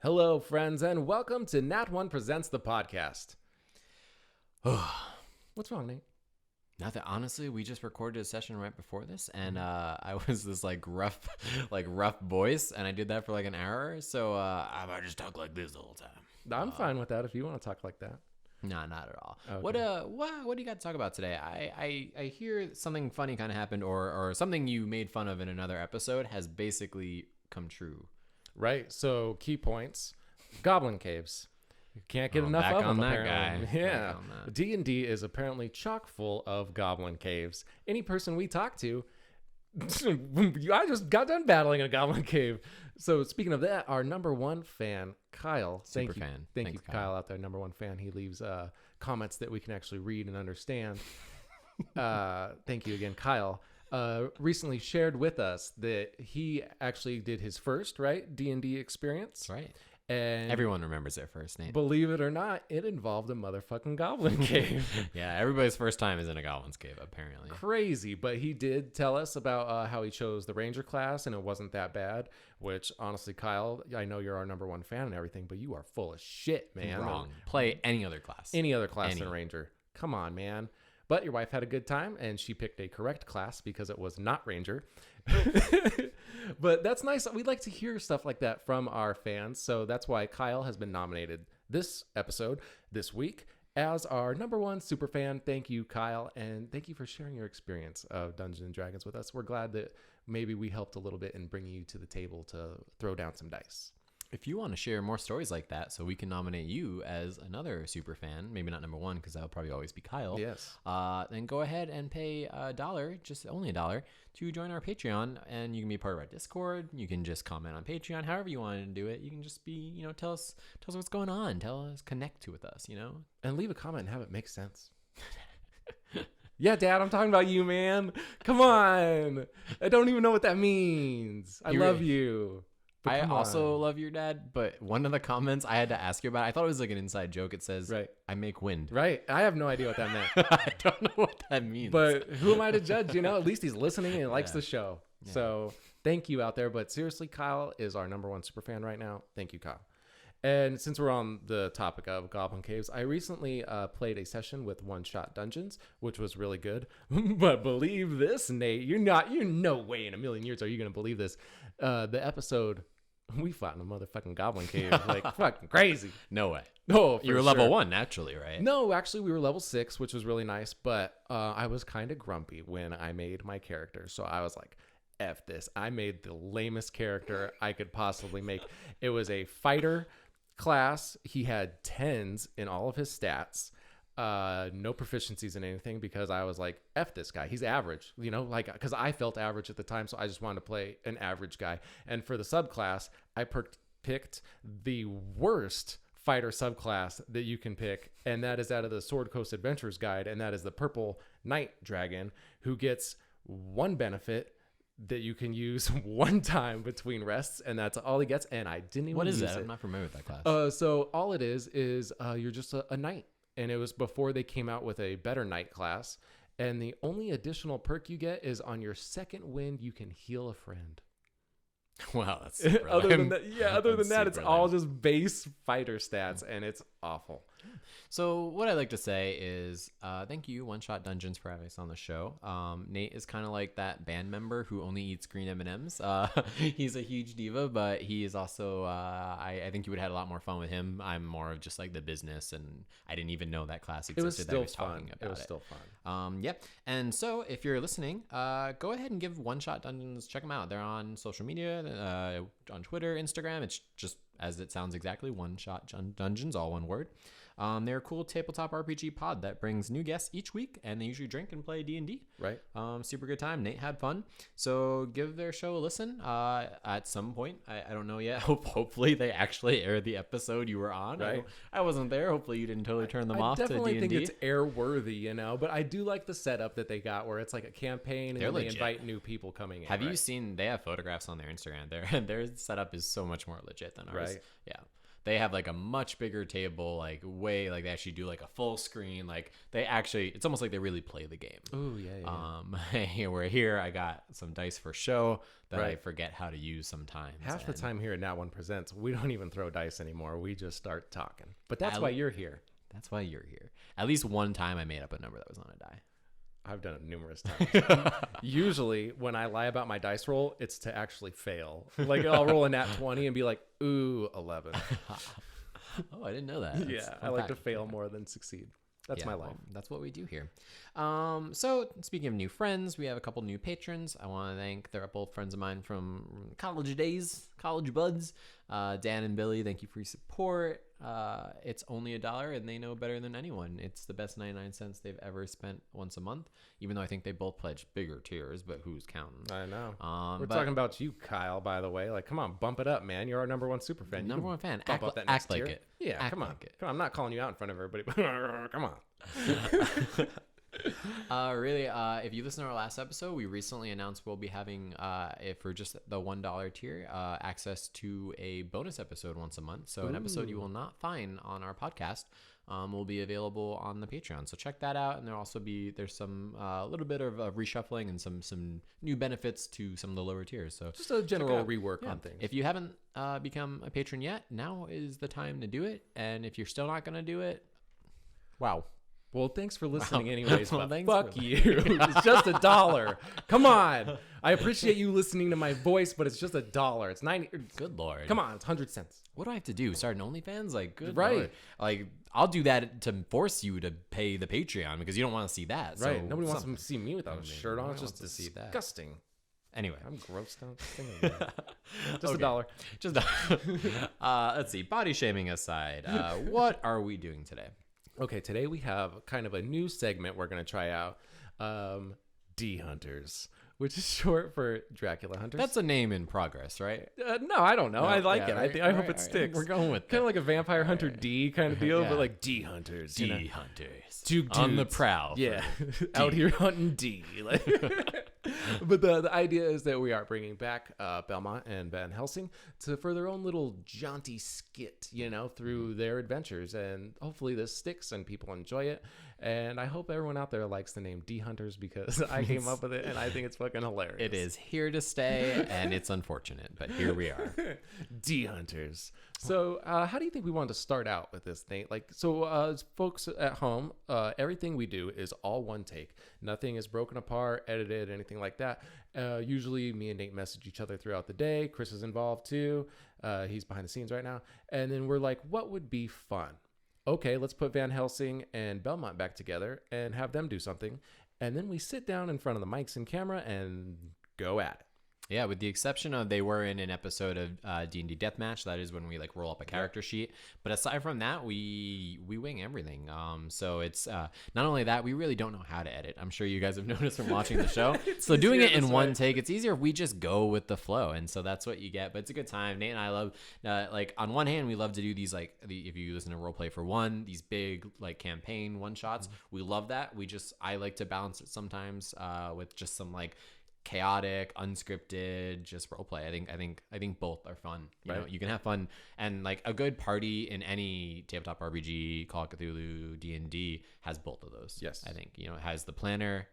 Hello, friends, and welcome to Nat1 Presents the podcast. What's wrong, Nate? Nothing. Honestly, we just recorded a session right before this, and I was this rough voice, and I did that for like an hour. So I might just talk like this the whole time. I'm fine with that if you want to talk like that. Nah, not at all. Okay. What do you got to talk about today? I hear something funny kind of happened, or something you made fun of in another episode has basically come true. Right, so key points. Goblin caves. You can't get enough back of on them, that apparently. guy. Yeah. Back on that. D&D is apparently chock full of goblin caves. Any person we talk to, I just got done battling in a goblin cave. So speaking of that, our number one fan, Kyle. Super Thank fan. you, Thanks, Kyle, out there, number one fan. He leaves comments that we can actually read and understand. Thank you again, Kyle. Recently shared with us that he actually did his first, D&D experience. That's right. And Everyone remembers their first name. believe it or not, it involved a motherfucking goblin cave. Yeah, everybody's first time is in a goblin's cave, apparently. Crazy, but he did tell us about how he chose the ranger class, and it wasn't that bad. Which, honestly, Kyle, I know you're our number one fan and everything, but you are full of shit, man. Wrong. Play any other class. Any other class than ranger. Come on, man. But your wife had a good time, and she picked a correct class because it was not ranger. But that's nice. We'd like to hear stuff like that from our fans. So that's why Kyle has been nominated this episode, this week, as our number one super fan. Thank you, Kyle. And thank you for sharing your experience of Dungeons and Dragons with us. We're glad that maybe we helped a little bit in bringing you to the table to throw down some dice. If you want to share more stories like that so we can nominate you as another super fan, maybe not number one because that'll probably always be Kyle. Yes. Then go ahead and pay $1, just only $1, to join our Patreon, and you can be part of our Discord. You can just comment on Patreon, however you want to do it. You can just be, tell us what's going on. Tell us, connect with us, And leave a comment and have it make sense. Yeah, Dad, I'm talking about you, man. Come on. I don't even know what that means. I love you. But I also love your dad, but one of the comments I had to ask you about, I thought it was like an inside joke. It says, I make wind. Right. I have no idea what that meant. I don't know what that means. But who am I to judge? At least he's listening and likes the show. Yeah. So thank you out there. But seriously, Kyle is our number one super fan right now. Thank you, Kyle. And since we're on the topic of Goblin Caves, I recently played a session with One Shot Dungeons, which was really good. But believe this, Nate, you're no way in a million years are you going to believe this. The episode, we fought in a motherfucking Goblin Cave, like fucking crazy. No way. No, you were level 1 naturally, right? No, actually, we were level 6, which was really nice. But I was kind of grumpy when I made my character, so I was like, F this. I made the lamest character I could possibly make. It was a fighter class. He had 10s in all of his stats. No proficiencies in anything because I was like, F this guy. He's average, because I felt average at the time. So I just wanted to play an average guy. And for the subclass, I picked the worst fighter subclass that you can pick. And that is out of the Sword Coast Adventures Guide. And that is the Purple Knight Dragon, who gets one benefit that you can use one time between rests, and that's all he gets. And I didn't even What is use that? it. I'm not familiar with that class. So all it is you're just a knight. And it was before they came out with a better knight class. And the only additional perk you get is on your second wind, you can heal a friend. Wow, that's super other lame. than that, it's super all lame. just base fighter stats, and it's awful. So what I'd like to say is thank you, One Shot Dungeons, for having us on the show. Nate is kind of like that band member who only eats green M&Ms. He's a huge diva, but he is also, I think you would have had a lot more fun with him. I'm more of just like the business, and I didn't even know that class existed. It was still fun. Talking about It was still fun. Yep. And so if you're listening, go ahead and give One Shot Dungeons, check them out. They're on social media, on Twitter, Instagram. It's just, as it sounds exactly, One Shot Dungeons, all one word. They're a cool tabletop RPG pod that brings new guests each week, and they usually drink and play D&D. Right. Super good time. Nate had fun. So give their show a listen at some point. I don't know yet. Hopefully they actually air the episode you were on. Right. I wasn't there. Hopefully you didn't totally turn them off to D&D. I definitely think it's airworthy, but I do like the setup that they got where it's like a campaign and then they invite new people coming in. Have you seen, they have photographs on their Instagram. Their setup is so much more legit than ours. Right. Yeah. They have like a much bigger table, like way like they actually do like a full screen. Like they actually, it's almost like they really play the game. Oh yeah. Where here I got some dice for show that I Right. forget how to use sometimes. Half the and time here at Nat1 Presents, we don't even throw dice anymore. We just start talking. But that's I- why you're here. That's why you're here. At least one time I made up a number that was on a die. I've done it numerous times. Usually, when I lie about my dice roll, it's to actually fail. Like, I'll roll a nat 20 and be like, ooh, 11. Oh, I didn't know that. That's Yeah, a I fun like to fact. fail more than succeed. That's my life. Well, that's what we do here. So speaking of new friends, we have a couple new patrons. I want to thank, they're both friends of mine from college days, college buds. Dan and Billy, thank you for your support. It's only $1 and they know better than anyone. It's the best 99 cents they've ever spent once a month, even though I think they both pledged bigger tiers, but who's counting? I know. We're We're talking about you, Kyle, by the way. Like, come on, bump it up, man. You're our number one super fan. You number can one fan. Bump Act, up that act next like tier. it. Yeah, Act come on. like it. Come on. I'm not calling you out in front of everybody, but come on. Really, if you listen to our last episode, we recently announced we'll be having, if for just the $1 tier, access to a bonus episode once a month. So an episode you will not find on our podcast will be available on the Patreon. So check that out, and there's some a little bit of reshuffling and some new benefits to some of the lower tiers. So Just a general out. rework on things. if you haven't become a patron yet, now is the time to do it. And if you're still not going to do it, wow. Well, thanks for listening anyways, Well, but thanks fuck for- you. It's just $1. Come on. I appreciate you listening to my voice, but it's just $1. It's 90. Good Lord. Come on, it's 100 cents. What do I have to do? Start an OnlyFans? Like, good Right. Lord. Like, I'll do that to force you to pay the Patreon because you don't want to see that. Right. So Nobody wants something. to see me without a shirt on. It's nobody just wants to see that. disgusting. Anyway, I'm grossed out. thinking about it. Just Okay. $1. just let's see. Body shaming aside, what are we doing today? Okay, today we have kind of a new segment we're going to try out. D Hunters, which is short for Dracula Hunters. That's a name in progress, right? No, I don't know. I like yeah, it. right, I hope right, it right. sticks. We're going with kind of it. like a Vampire Hunter D kind of deal, Yeah. but like D Hunters. you know? D hunters. Two on the dudes. prowl. Yeah, out here hunting D. Like, but the idea is that we are bringing back Belmont and Van Helsing for their own little jaunty skit, through their adventures, and hopefully this sticks and people enjoy it. And I hope everyone out there likes the name D Hunters because I came up with it and I think it's fucking hilarious. It is here to stay, and it's unfortunate, but here we are. D Hunters. So, how do you think we want to start out with this thing? Folks at home, everything we do is all one take. Nothing is broken apart, edited, anything like that. Usually, me and Nate message each other throughout the day. Chris is involved too. He's behind the scenes right now. And then we're like, what would be fun? Okay, let's put Van Helsing and Belmont back together and have them do something. And then we sit down in front of the mics and camera and go at it. Yeah, with the exception of they were in an episode of D&D Deathmatch. That is when we like roll up a character sheet. But aside from that, we wing everything. So it's not only that, we really don't know how to edit. I'm sure you guys have noticed from watching the show. So doing it in one take, it's easier if we just go with the flow. And so that's what you get. But it's a good time. Nate and I love, on one hand, we love to do these, if you listen to Roleplay for One, these big like campaign one shots. We love that. I like to balance it sometimes with just some like chaotic, unscripted, just role play. I think both are fun. You know, you can have fun, and like a good party in any tabletop RPG, Call of Cthulhu, D&D has both of those. Yes. I think, it has the planner,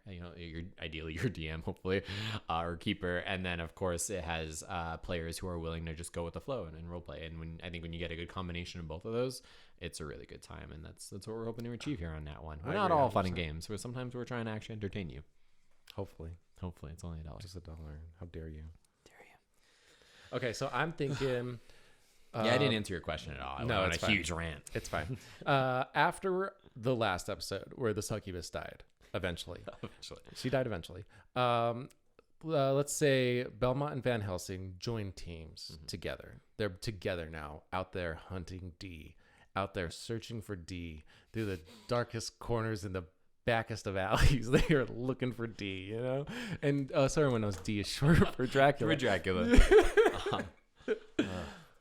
ideally your DM, hopefully, or keeper, and then of course it has players who are willing to just go with the flow and role play. And when you get a good combination of both of those, it's a really good time, and that's what we're hoping to achieve here on Nat1. We're not all fun and games. Sometimes we're trying to actually entertain you. Hopefully. It's only $1. Just $1. How dare you? Okay, so I'm thinking. Yeah, I didn't answer your question at all. I went on it's a fine. huge rant. It's fine. After the last episode where the succubus died, eventually, she died eventually. Let's say Belmont and Van Helsing join teams together. They're together now, out there hunting D, out there searching for D through the darkest corners in the backest of alleys. They are looking for D, and so everyone knows D is short for Dracula.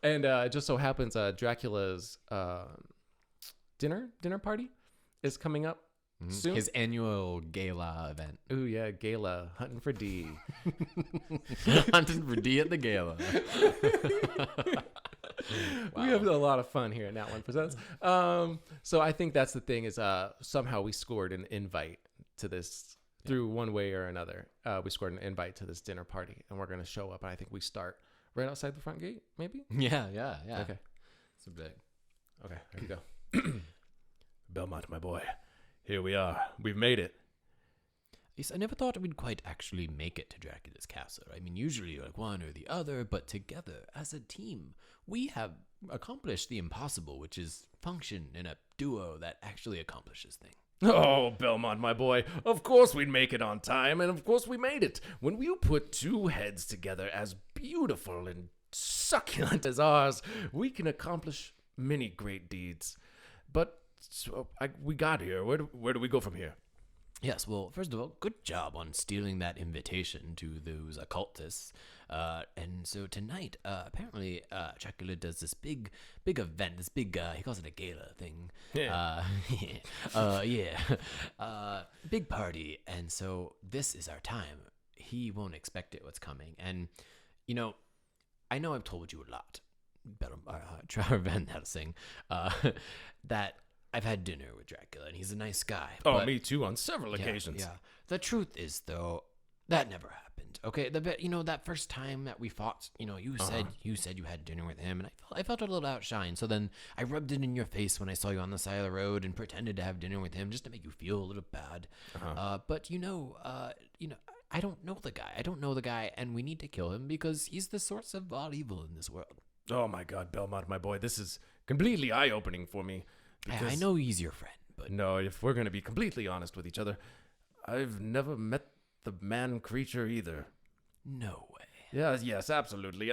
And it just so happens Dracula's dinner party is coming up soon. His annual gala event. Ooh yeah, gala, hunting for D. Hunting for D at the gala. We have a lot of fun here at Nat1 Presents. So I think that's the thing is somehow we scored an invite to this through one way or another. We scored an invite to this dinner party, and we're going to show up. And I think we start right outside the front gate, maybe? Yeah. Okay. So big. Okay, here we go. Belmont, my boy. Here we are. We've made it. Yes, I never thought we'd quite actually make it to Dracula's castle. I mean, usually you're like one or the other, but together, as a team, we have accomplished the impossible, which is function in a duo that actually accomplishes things. Oh, Belmont, my boy. Of course we'd make it on time, and of course we made it. When you put two heads together as beautiful and succulent as ours, we can accomplish many great deeds. But we got here. Where do we go from here? Yes, well, first of all, good job on stealing that invitation to those occultists. And so tonight, apparently, Dracula does this big event, this big, he calls it a gala thing. Yeah. Big party. And so this is our time. He won't expect it what's coming. And, I know I've told you a lot, Trevor Van Helsing, that I've had dinner with Dracula, and he's a nice guy. Oh, me too, on several occasions. Yeah. The truth is, though, that never happened. Okay, that first time that we fought, you said you had dinner with him, and I felt a little outshined. So then I rubbed it in your face when I saw you on the side of the road and pretended to have dinner with him just to make you feel a little bad. But I don't know the guy. I don't know the guy, and we need to kill him because he's the source of all evil in this world. Oh my God, Belmont, my boy, this is completely eye-opening for me. I know he's your friend, but no, if we're going to be completely honest with each other, I've never met the man-creature either. No way. Yes, absolutely.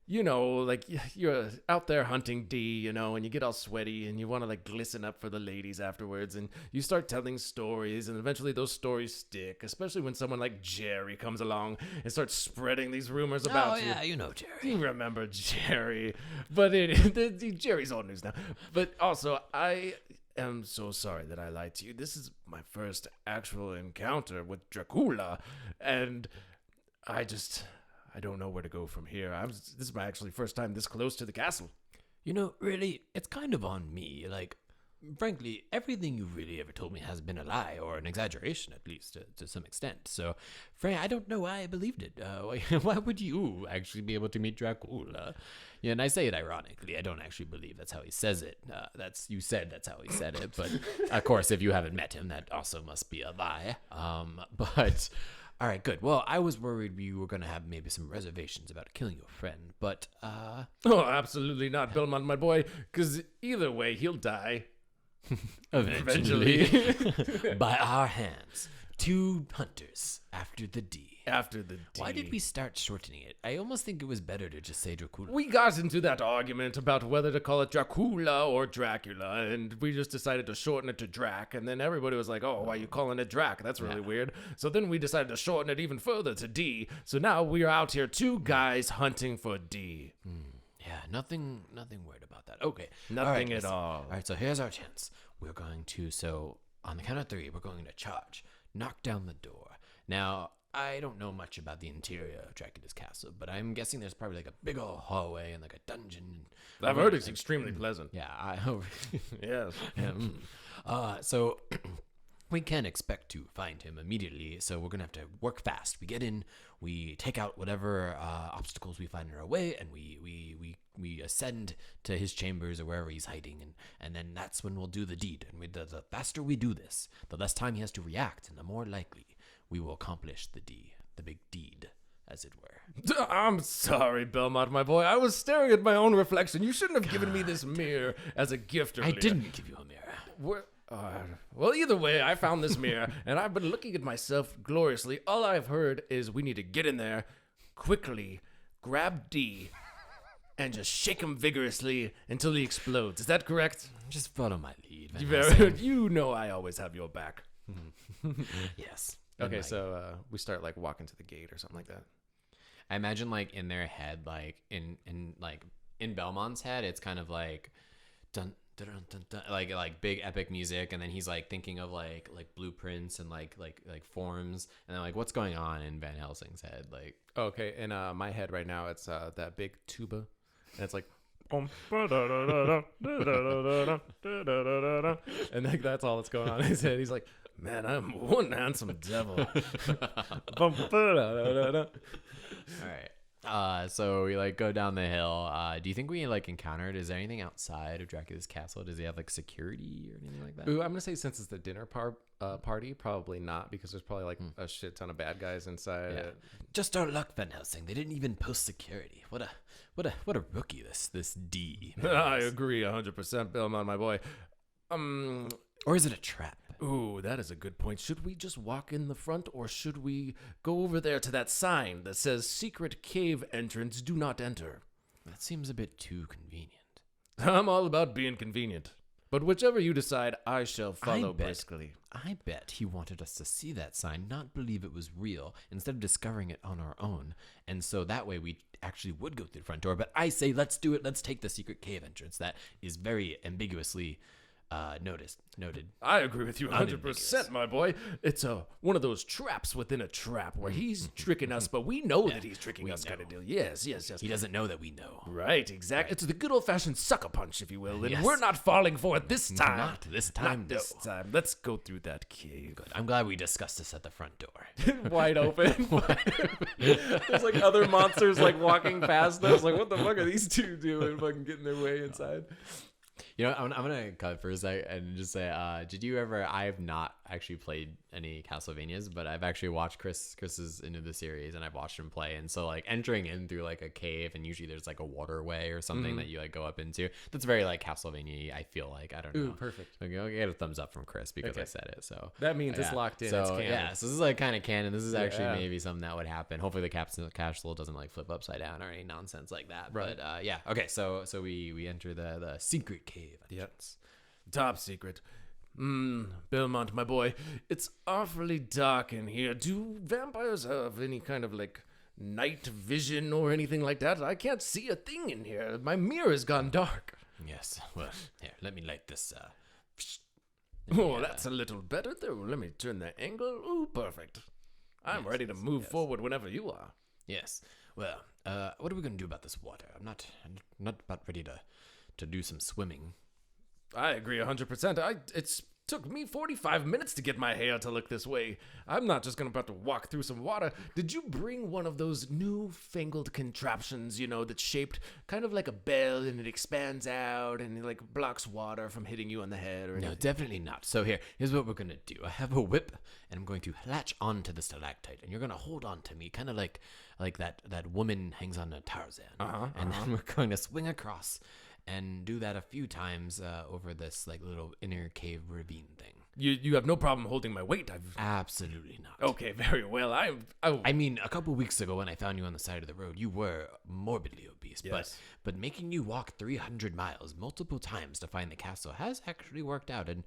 You're out there hunting D, and you get all sweaty and you want to glisten up for the ladies afterwards, and you start telling stories, and eventually those stories stick, especially when someone like Jerry comes along and starts spreading these rumors about you. Oh, yeah, you know Jerry. You remember Jerry. But Jerry's old news now. But also, I am so sorry that I lied to you. This is my first actual encounter with Dracula, and I don't know where to go from here. This is my actually first time this close to the castle. Really, it's kind of on me. Frankly, everything you really ever told me has been a lie, or an exaggeration, at least, to some extent. So, Frank, I don't know why I believed it. Why would you actually be able to meet Dracula? Yeah, and I say it ironically. I don't actually believe that's how he says it. You said that's how he said it. But, of course, if you haven't met him, that also must be a lie. But... All right, good. Well, I was worried you were going to have maybe some reservations about killing your friend, but, Oh, absolutely not, Belmont, my boy, because either way, he'll die. Eventually. By our hands. 2 hunters after the D. After the D. Why did we start shortening it? I almost think it was better to just say Dracula. We got into that argument about whether to call it Dracula or Dracula, and we just decided to shorten it to Drac, and then everybody was like, oh, why are you calling it Drac? That's really weird. So then we decided to shorten it even further to D. So now we are out here, 2 guys hunting for D. Yeah, nothing weird about that. Okay. Nothing at all. All right, so here's our chance. We're going to, on the count of 3, we're going to charge. Knock down the door. Now, I don't know much about the interior of Dracula's castle, but I'm guessing there's probably a big old hallway and a dungeon. I've heard it's extremely pleasant. Yeah, I hope. Yes. So we can expect to find him immediately, so we're going to have to work fast. We get in, we take out whatever obstacles we find in our way, and we ascend to his chambers or wherever he's hiding, and then that's when we'll do the deed. And the faster we do this, the less time he has to react, and the more likely we will accomplish the big deed, as it were. I'm sorry, Belmont, my boy. I was staring at my own reflection. You shouldn't have given me this mirror as a gift earlier. I didn't give you a mirror. Well, either way, I found this mirror, and I've been looking at myself gloriously. All I've heard is we need to get in there, quickly, grab D, and just shake him vigorously until he explodes. Is that correct? Just follow my lead, Van Helsing. You know I always have your back. Yes. Okay, so we start walking to the gate or something like that. I imagine in their head, in Belmont's head, it's kind of dun dun dun dun, like big epic music, and then he's thinking of like blueprints and like forms, and then what's going on in Van Helsing's head, Okay, in my head right now, it's that big tuba, and it's And like that's all that's going on in his head. He's like, man, I'm one handsome devil. All right. So we like go down the hill. Do you think we like encountered? Is there anything outside of Dracula's castle? Does he have like security or anything like that? Ooh, I'm gonna say since it's the dinner party, probably not, because there's probably like a shit ton of bad guys inside. Yeah. Just our luck, Van Helsing. They didn't even post security. What a rookie this D. I agree 100%, Belmont, my boy. Or is it a trap? Ooh, that is a good point. Should we just walk in the front, or should we go over there to that sign that says secret cave entrance, do not enter? That seems a bit too convenient. I'm all about being convenient. But whichever you decide, I shall follow briskly. I bet he wanted us to see that sign, not believe it was real, instead of discovering it on our own. And so that way we actually would go through the front door. But I say, let's do it. Let's take the secret cave entrance. That is very ambiguously noted. I agree with you 100%, my boy. It's one of those traps within a trap where he's tricking us, but we know that he's tricking us kind of deal. Yes. He doesn't know that we know. Right, exactly. Right. It's the good old-fashioned sucker punch, if you will, and we're not falling for it this time. Not this time. This time. Let's go through that cave. Good. I'm glad we discussed this at the front door. Wide open. There's like other monsters like walking past us. Like, what the fuck are these two doing? Fucking getting their way inside. You know, I'm gonna cut for a sec and just say, did you ever? I have not actually played any Castlevanias, but I've actually watched Chris is into the series, and I've watched him play. And so, like, entering in through like a cave, and usually there's like a waterway or something that you like go up into. That's very like Castlevania. I feel like I don't know. Ooh, perfect. Okay, I'll get a thumbs up from Chris because I said it. So that means it's locked in. So it's canon. So this is like kind of canon. This is actually maybe something that would happen. Hopefully the castle doesn't like flip upside down or any nonsense like that. Right. But yeah. Okay. So we enter the secret cave. Yep. Top secret. Belmont, my boy, it's awfully dark in here. Do vampires have any kind of like night vision or anything like that? I can't see a thing in here. My mirror has gone dark. Yes. Well, here, let me light this. That's a little better there. Let me turn the angle. Ooh, perfect. I'm ready to move forward whenever you are. Yes. Well, what are we gonna do about this water? I'm not about ready to do some swimming. I agree 100%. It's took me 45 minutes to get my hair to look this way. I'm not just about to walk through some water. Did you bring one of those newfangled contraptions, that's shaped kind of like a bell, and it expands out and it like blocks water from hitting you on the head or anything? No, definitely not. So here's what we're gonna do. I have a whip, and I'm going to latch onto the stalactite, and you're gonna hold on to me, kind of like that woman hangs on to Tarzan. And then we're going to swing across and do that a few times over this like little inner cave ravine thing. You have no problem holding my weight? Absolutely not. Okay, very well. I mean, a couple weeks ago when I found you on the side of the road, you were morbidly obese. Yes. But making you walk 300 miles multiple times to find the castle has actually worked out, and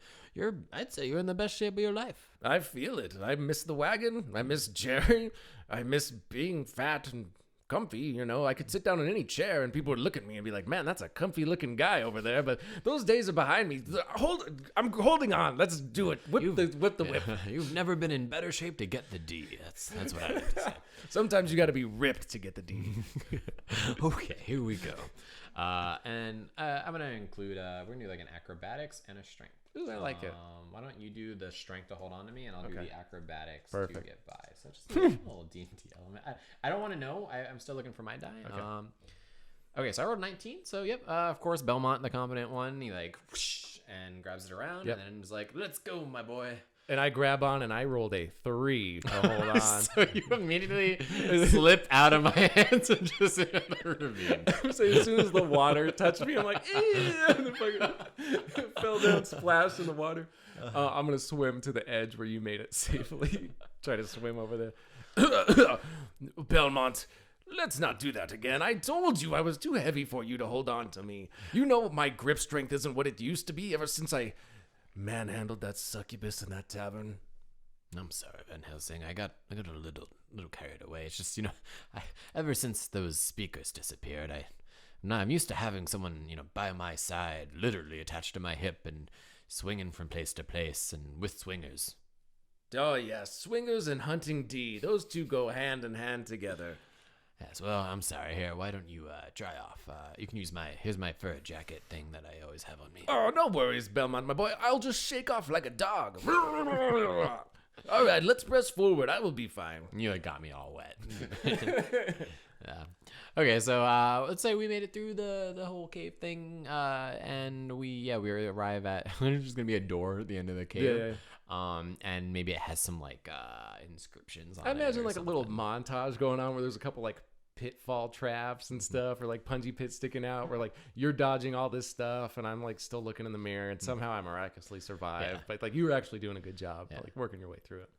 I'd say you're in the best shape of your life. I feel it. I miss the wagon. I miss Jerry. I miss being fat and comfy. I could sit down in any chair and people would look at me and be like, man, that's a comfy looking guy over there. But those days are behind me. I'm holding on. Let's do it. Whip the whip. You've never been in better shape to get the D. That's what I like to say. Sometimes you got to be ripped to get the D. Okay, here we go. And I'm going to include, we're going to do like an acrobatics and a strength. Ooh, I like it. Why don't you do the strength to hold on to me, and I'll do the acrobatics to get by. So just a little D&D element. I don't want to know. I'm still looking for my die. Okay, so I rolled 19. So yep, of course Belmont, the competent one, he like whoosh, and grabs it around, and then is like, "Let's go, my boy." And I grab on, and I rolled a 3 to hold on. So you immediately slip out of my hands and just in the ravine. So as soon as the water touched me, I'm like, and then fucking fell down, splashed in the water. I'm going to swim to the edge where you made it safely. Try to swim over there. Belmont, let's not do that again. I told you I was too heavy for you to hold on to me. My grip strength isn't what it used to be ever since I manhandled that succubus in that tavern. I'm sorry, Van Helsing. I got a little carried away. It's just, ever since those speakers disappeared, I'm used to having someone, by my side, literally attached to my hip and swinging from place to place and with swingers. Oh, yes. Swingers and hunting D. Those two go hand in hand together. Yes, well, I'm sorry. Here, why don't you dry off? You can use here's my fur jacket thing that I always have on me. Oh, no worries, Belmont, my boy. I'll just shake off like a dog. All right, let's press forward. I will be fine. You got me all wet. Yeah. Okay, so let's say we made it through the whole cave thing, and we arrive at there's just gonna be a door at the end of the cave. And maybe it has some like inscriptions on it. I imagine or like something. a little montage going on where there's a couple like pitfall traps and stuff, or like punji pits sticking out, where like you're dodging all this stuff, and I'm like still looking in the mirror, and somehow I miraculously survived. Yeah. But like you were actually doing a good job, Yeah. like working your way through it.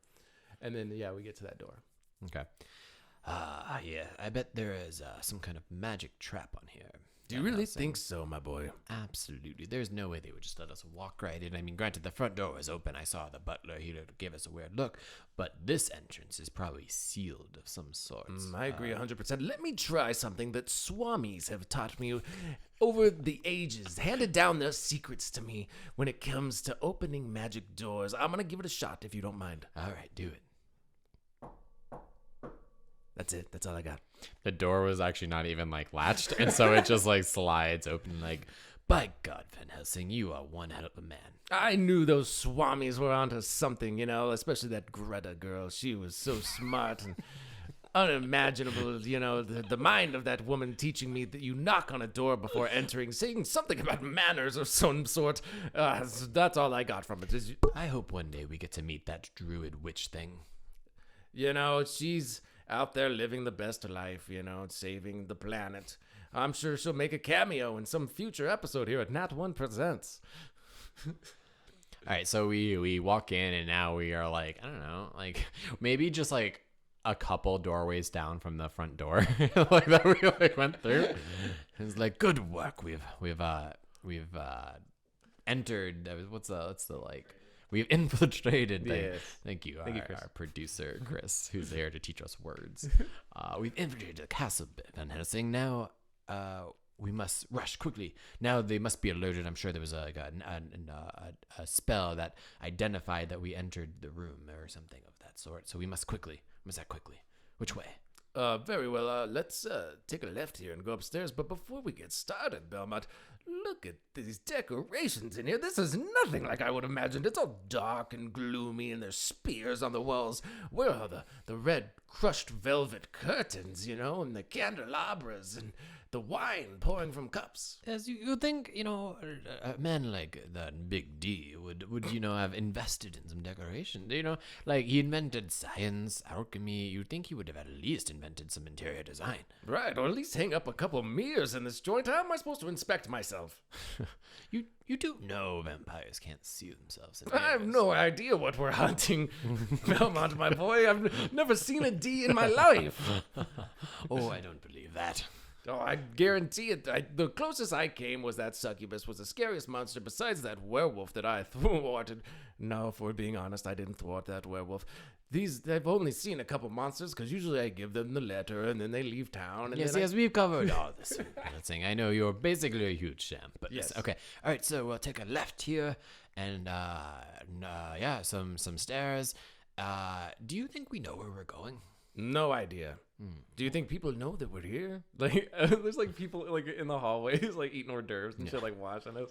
And then we get to that door. Okay. Yeah, I bet there is some kind of magic trap on here. Do you really think so, my boy? Absolutely. There's no way they would just let us walk right in. I mean, granted, the front door was open. I saw the butler. He gave us a weird look. But this entrance is probably sealed of some sort. I agree 100%. Let me try something that swamis have taught me over the ages, handed down their secrets to me when it comes to opening magic doors. I'm going to give it a shot if you don't mind. All right, do it. That's it. That's all I got. The door was actually not even like latched, and so it just like slides open. Like, by God, Van Helsing, you are one hell of a man. I knew those swamis were onto something, especially that Greta girl. She was so smart and unimaginable, the mind of that woman teaching me that you knock on a door before entering, saying something about manners of some sort. That's all I got from it. I hope one day we get to meet that druid witch thing. She's out there living the best life, saving the planet. I'm sure she'll make a cameo in some future episode here at Nat1 Presents. All right, so we walk in, and now we are like, I don't know, like maybe just like a couple doorways down from the front door, like that we like went through. It's like, good work. We've entered. What's the like? We've infiltrated. Yes. Thank you, Chris. our producer Chris, who's there to teach us words. We've infiltrated the castle, Van Helsing. Now, we must rush quickly. Now they must be alerted. I'm sure there was a spell that identified that we entered the room or something of that sort. So we must act quickly. Which way? Very well. Let's take a left here and go upstairs. But before we get started, Belmont, look at these decorations in here. This is nothing like I would have imagined. It's all dark and gloomy, and there's spears on the walls. Where are the red crushed velvet curtains, and the candelabras and the wine pouring from cups? As you think, a man like that Big D would have invested in some decoration. Like he invented science, alchemy. You'd think he would have at least invented some interior design. Right, or at least hang up a couple mirrors in this joint. How am I supposed to inspect myself? You do know vampires can't see themselves in I have mirrors. no idea what we're hunting, Belmont, my boy. I've never seen a D in my life. Oh, I don't believe that. Oh, I guarantee it. The closest I came was that succubus was the scariest monster besides that werewolf that I thwarted. No, if we're being honest, I didn't thwart that werewolf. I've only seen a couple monsters because usually I give them the letter and then they leave town. And Yes, we've covered all this. Thing. I know you're basically a huge champ, but Yes. Okay. All right, so we'll take a left here, and some stairs. Do you think we know where we're going? No idea. Do you think people know that we're here? Like, there's like people like in the hallways, like eating hors d'oeuvres and shit, like watching us.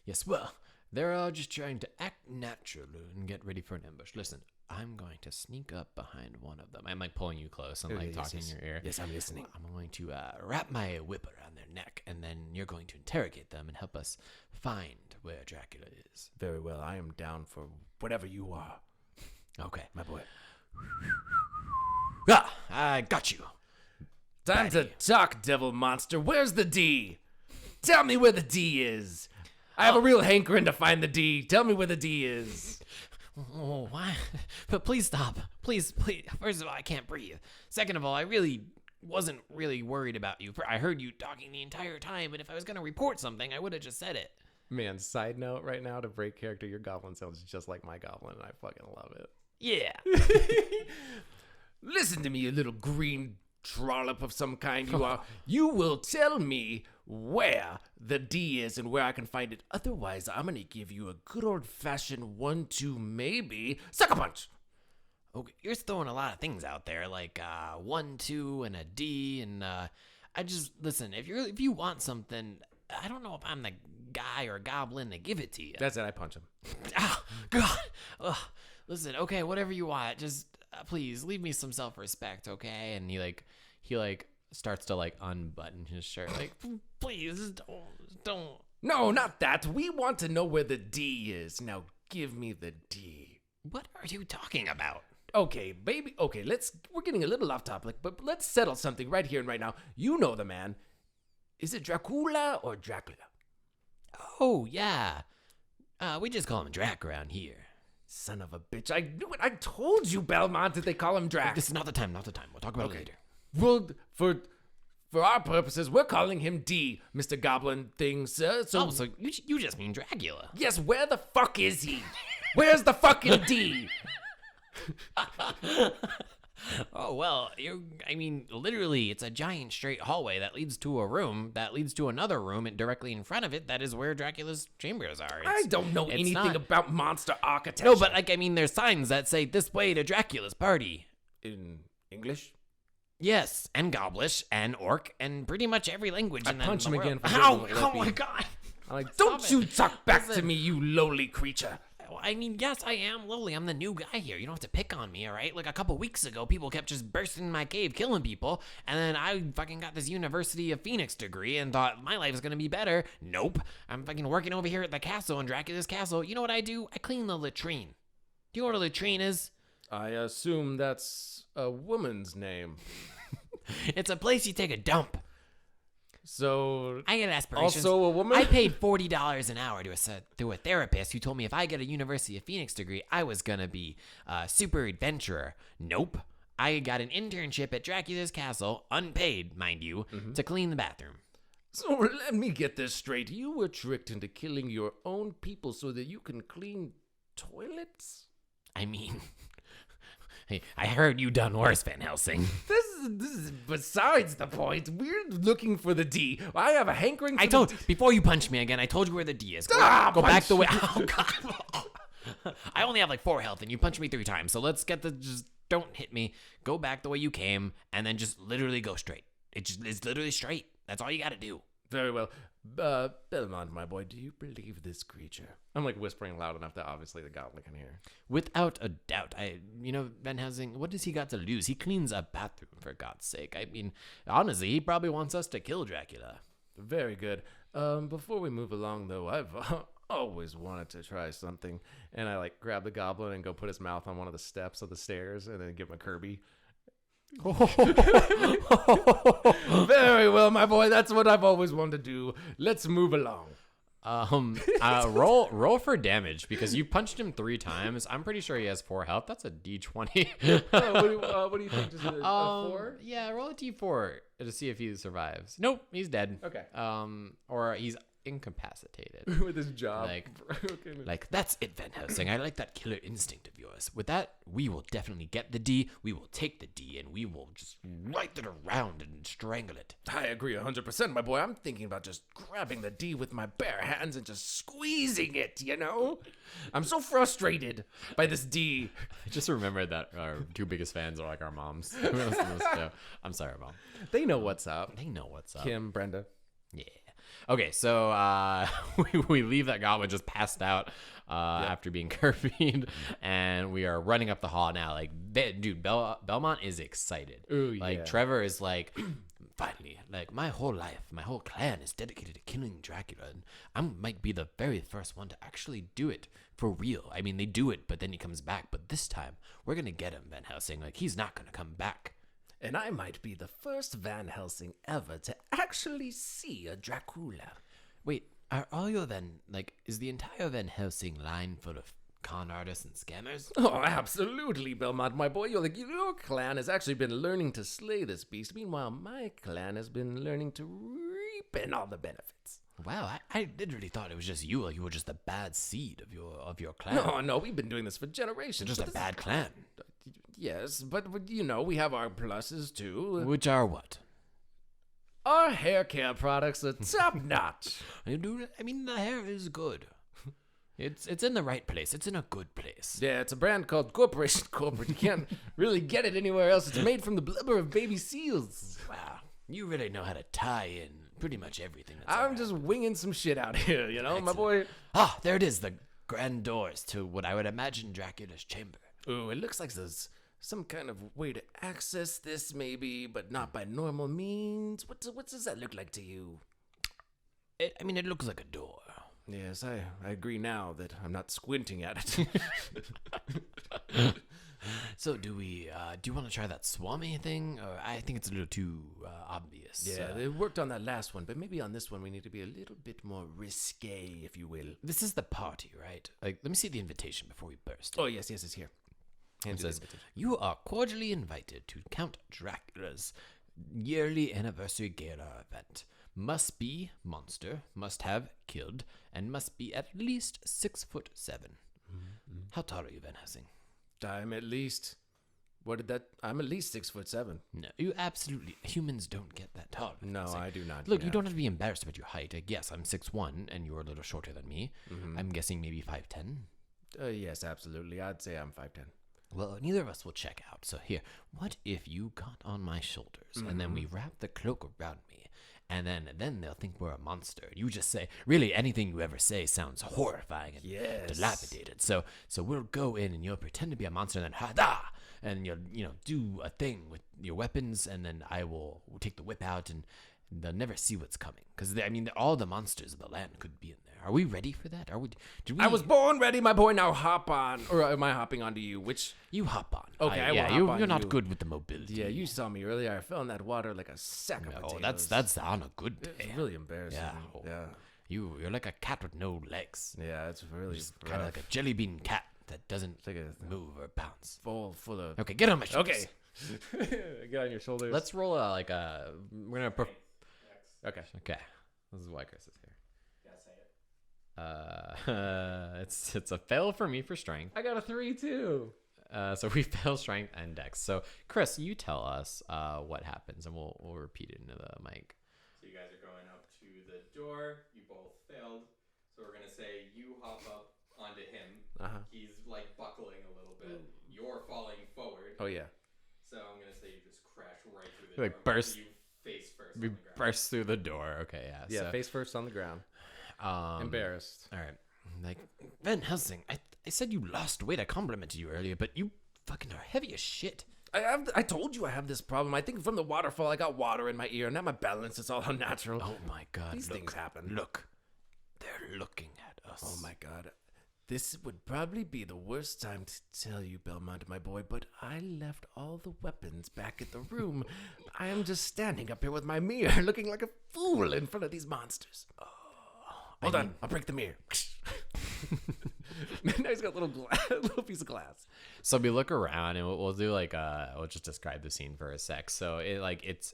Yes, well, they're all just trying to act natural and get ready for an ambush. Listen, I'm going to sneak up behind one of them. I'm like pulling you close and like talking in your ear. Yes, I'm listening. I'm going to wrap my whip around their neck, and then you're going to interrogate them and help us find where Dracula is. Very well. I am down for whatever you are. Okay. My boy. Ah, I got you. Time to talk, devil monster. Where's the D? Tell me where the D is. I have a real hankering to find the D. Tell me where the D is. Oh, why? But please stop. Please. First of all, I can't breathe. Second of all, I really wasn't really worried about you. I heard you talking the entire time, and if I was going to report something, I would have just said it. Man, side note right now, to break character, your goblin sounds just like my goblin, and I fucking love it. Yeah. Listen to me, you little green trollop of some kind you are. You will tell me where the D is and where I can find it. Otherwise, I'm going to give you a good old-fashioned 1-2 maybe sucker punch. Okay, you're throwing a lot of things out there, like 1, 2, and a D, and I just listen. If you want something, I don't know if I'm the guy or goblin to give it to you. That's it. I punch him. Oh God! Ugh. Listen, okay, whatever you want, just please leave me some self-respect, okay? And he starts to like unbutton his shirt, like please don't. No, not that. We want to know where the D is. Now give me the D. What are you talking about? Okay, baby. Okay, we're getting a little off topic, but let's settle something right here and right now. You know the man. Is it Dracula or Dracula? Oh, yeah. We just call him Drac around here. Son of a bitch. I knew it. I told you, Belmont, that they call him Drac. This is not the time. We'll talk about it later. Well, for our purposes, we're calling him D, Mr. Goblin thing, sir. So you just mean Dracula. Yes, where the fuck is he? Where's the fucking D? Oh, well, literally, it's a giant straight hallway that leads to a room that leads to another room, and directly in front of it, that is where Dracula's chambers are. I don't know anything about monster architecture. No, but, there's signs that say, this way to Dracula's party. In English? Yes, and Goblish, and Orc, and pretty much every language in the world. Punch him again for Ow! Oh, my God! I'm like, don't you talk back to me, you lowly creature. Yes, I am lowly. I'm the new guy here. You don't have to pick on me, all right? Like a couple weeks ago, people kept just bursting in my cave, killing people, and then I fucking got this University of Phoenix degree and thought my life is gonna be better. Nope. I'm fucking working over here at the castle in Dracula's castle. You know what I do? I clean the latrine. Do you know what a latrine is? I assume that's a woman's name. It's a place you take a dump. So I get aspirations. Also a woman? I paid $40 an hour to a therapist who told me if I get a University of Phoenix degree, I was gonna be a super adventurer. Nope. I got an internship at Dracula's castle, unpaid, mind you, to clean the bathroom. So let me get this straight. You were tricked into killing your own people so that you can clean toilets? I mean, hey, I heard you done worse, Van Helsing. This is besides the point. We're looking for the D. I have a hankering for before you punch me again, I told you where the D is. Go back the way. Oh, God. I only have like 4 health, and you punched me 3 times. So let's just don't hit me. Go back the way you came, and then just literally go straight. It's literally straight. That's all you got to do. Very well. Belmont, my boy, do you believe this creature? I'm like whispering loud enough that obviously the goblin can hear. Without a doubt. Van Helsing, what does he got to lose? He cleans a bathroom, for God's sake. I mean, honestly, he probably wants us to kill Dracula. Very good. Before we move along, though, I've always wanted to try something. And I like grab the goblin and go put his mouth on one of the steps of the stairs and then give him a Kirby. Very well, my boy. That's what I've always wanted to do. Let's move along. Roll for damage because you punched him 3 times. I'm pretty sure he has 4 health. That's a D20. What do you think? Just a 4? Yeah, roll a D4 to see if he survives. Nope, he's dead. Okay. Or he's incapacitated with his job. Like that's it, Van Helsing. I like that killer instinct of yours. With that, we will definitely get the D. We will take the D and we will just right it around and strangle it. I agree 100%, my boy. I'm thinking about just grabbing the D with my bare hands and just squeezing it, you know? I'm so frustrated by this D. I just remembered that our 2 biggest fans are like our moms. I'm sorry, Mom. They know what's up. Kim, Brenda. Yeah. Okay, so we leave that goblin just passed out after being curvied, and we are running up the hall now. Like, dude, Belmont is excited. Ooh, like, yeah. Trevor is like, finally, like, my whole life, my whole clan is dedicated to killing Dracula, and I might be the very first one to actually do it for real. I mean, they do it, but then he comes back. But this time, we're going to get him, Van Helsing. Like, he's not going to come back. And I might be the first Van Helsing ever to actually see a Dracula. Wait, are all your is the entire Van Helsing line full of con artists and scammers? Oh, absolutely, Belmont, my boy. Your clan has actually been learning to slay this beast. Meanwhile, my clan has been learning to reap in all the benefits. Wow, I literally thought it was just you. Like you were just the bad seed of your clan. No, we've been doing this for generations. Just a bad clan. Yes, but we have our pluses too. Which are what? Our hair care products are top notch. I mean, the hair is good. It's in the right place. It's in a good place. Yeah, it's a brand called Corporation Corporate. You can't really get it anywhere else. It's made from the blubber of baby seals. Wow, you really know how to tie in pretty much everything. I'm just winging some shit out here, my boy. Ah, there it is, the grand doors to what I would imagine Dracula's chamber. Ooh, it looks like there's some kind of way to access this, maybe, but not by normal means. What does that look like to you? It looks like a door. Yes, I agree now that I'm not squinting at it. So do you want to try that Swami thing? Or I think it's a little too obvious. Yeah, they worked on that last one, but maybe on this one we need to be a little bit more risque, if you will. This is the party, right? Like, let me see the invitation before we burst. Oh, yes, it's here. It says, you are cordially invited to Count Dracula's yearly anniversary gala event. Must be monster, must have killed, and must be at least 6'7". Mm-hmm. How tall are you, Van Helsing? I'm at least 6'7". No, you absolutely, humans don't get that tall. No, I do not. Look, you don't have to be embarrassed about your height. Like, yes, I'm 6'1", and you're a little shorter than me. Mm-hmm. I'm guessing maybe 5'10". Yes, absolutely. I'd say I'm 5'10". Well, neither of us will check out. So here, what if you got on my shoulders, and then we wrap the cloak around me? And then they'll think we're a monster. You just say, really, anything you ever say sounds horrifying and dilapidated. So we'll go in and you'll pretend to be a monster and then ha-da! And you'll do a thing with your weapons, and then I will take the whip out and they'll never see what's coming. Because, all the monsters of the land could be in there. Are we ready for that? I was born ready, my boy. Now hop on. Or am I hopping onto you? Which? You hop on. Okay, I will hop on you're not good with the mobility. Yeah, you saw me earlier. I fell in that water like a sack of potatoes. That's on a good day. It's really embarrassing. Yeah. You're like a cat with no legs. Yeah, it's really kind of like a jelly bean cat that doesn't move or bounce. Full of. Okay, get on my shoulders. Okay. Get on your shoulders. Let's roll we're gonna. Okay. This is why Chris is here. It's a fail for me for strength. I got a 3 too. So we fail strength and dex. So Chris, you tell us what happens, and we'll repeat it into the mic. So you guys are going up to the door. You both failed. So we're gonna say you hop up onto him. He's like buckling a little bit. You're falling forward. Oh yeah. So I'm gonna say you just crash right through the door. Like burst. You face first. We burst through the door. Okay, yeah. Yeah, so, face first on the ground. Embarrassed. All right. Like, Van Helsing, I said you lost weight. I complimented you earlier, but you fucking are heavy as shit. I told you I have this problem. I think from the waterfall, I got water in my ear, and now my balance is all unnatural. Oh my God. These things happen. Look. They're looking at us. Oh my God. This would probably be the worst time to tell you, Belmont, my boy, but I left all the weapons back at the room. I am just standing up here with my mirror, looking like a fool in front of these monsters. Hold on, I'll break the mirror. Now he's got a little piece of glass. So we look around, and we'll do we'll just describe the scene for a sec. So it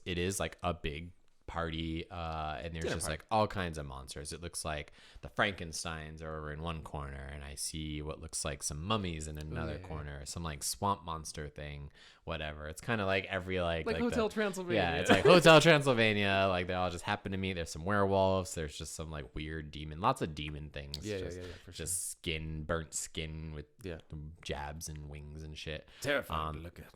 is like a big party, and there's just like all kinds of monsters. It looks like the Frankensteins are over in one corner, and I see what looks like some mummies in another corner, some like swamp monster thing, whatever. It's kind of like every like Hotel Transylvania. Yeah, it's like Hotel Transylvania. Like they all just happen to meet. There's some werewolves. There's just some like weird lots of demon things. Yeah, for sure. Skin, burnt skin with jabs and wings and shit. Terrifying to look at.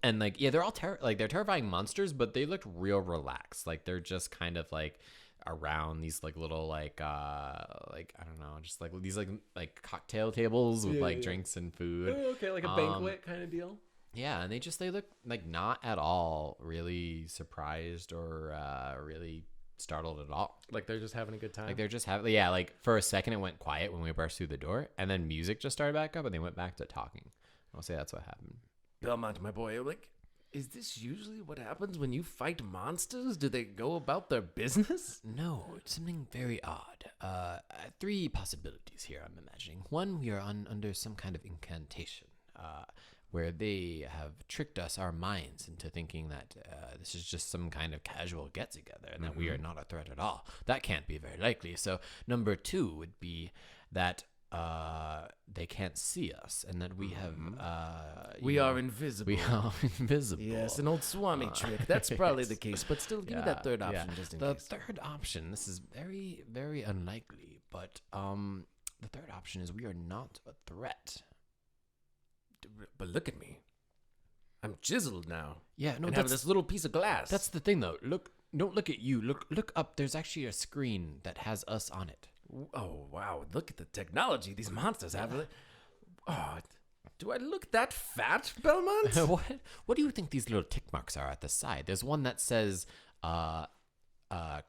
And they're all they're terrifying monsters, but they look real relaxed. Like they're just kind of like around these like little I don't know, just like these like cocktail tables with drinks and food. Oh, okay, like a banquet kind of deal. Yeah, and they look like not at all really surprised or really startled at all. Like they're just having a good time. Like they're just having like for a second it went quiet when we burst through the door, and then music just started back up, and they went back to talking. I'll say that's what happened. Belmont, my boy, is this usually what happens when you fight monsters? Do they go about their business? No, it's something very odd. 3 possibilities here, I'm imagining. One, we are under some kind of incantation, where they have tricked our minds into thinking that this is just some kind of casual get-together, and that we are not a threat at all. That can't be very likely. So number 2 would be that they can't see us, and that we have we are invisible. We are invisible. Yes, an old Swami trick. That's probably the case, but still give me that third option just in case. The third option, this is very, very unlikely, but the third option is we are not a threat. But look at me. I'm chiseled now. Yeah, no, and have this little piece of glass. That's the thing, though. Don't look at you. Look up. There's actually a screen that has us on it. Oh, wow. Look at the technology these monsters have. Oh, do I look that fat, Belmont? What do you think these little tick marks are at the side? There's one that says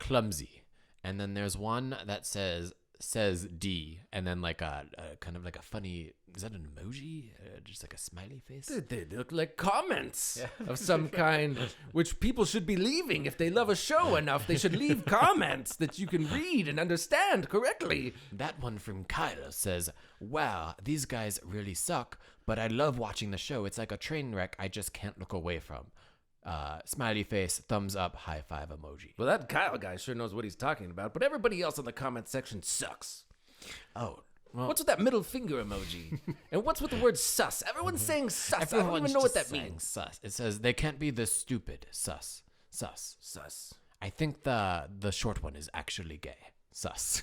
clumsy, and then there's one that says D, and then like a kind of like a funny, is that an emoji? Just like a smiley face? They look like comments of some kind, which people should be leaving. If they love a show enough, they should leave comments that you can read and understand correctly. That one from Kyle says, wow, these guys really suck, but I love watching the show. It's like a train wreck I just can't look away from. Smiley face, thumbs up, high five emoji. Well, that Kyle guy sure knows what he's talking about, but everybody else in the comment section sucks. Oh, well, what's with that middle finger emoji? And what's with the word sus? Everyone's saying sus. I don't even know what that means. Sus. It says they can't be this stupid. Sus. I think the short one is actually gay. Sus.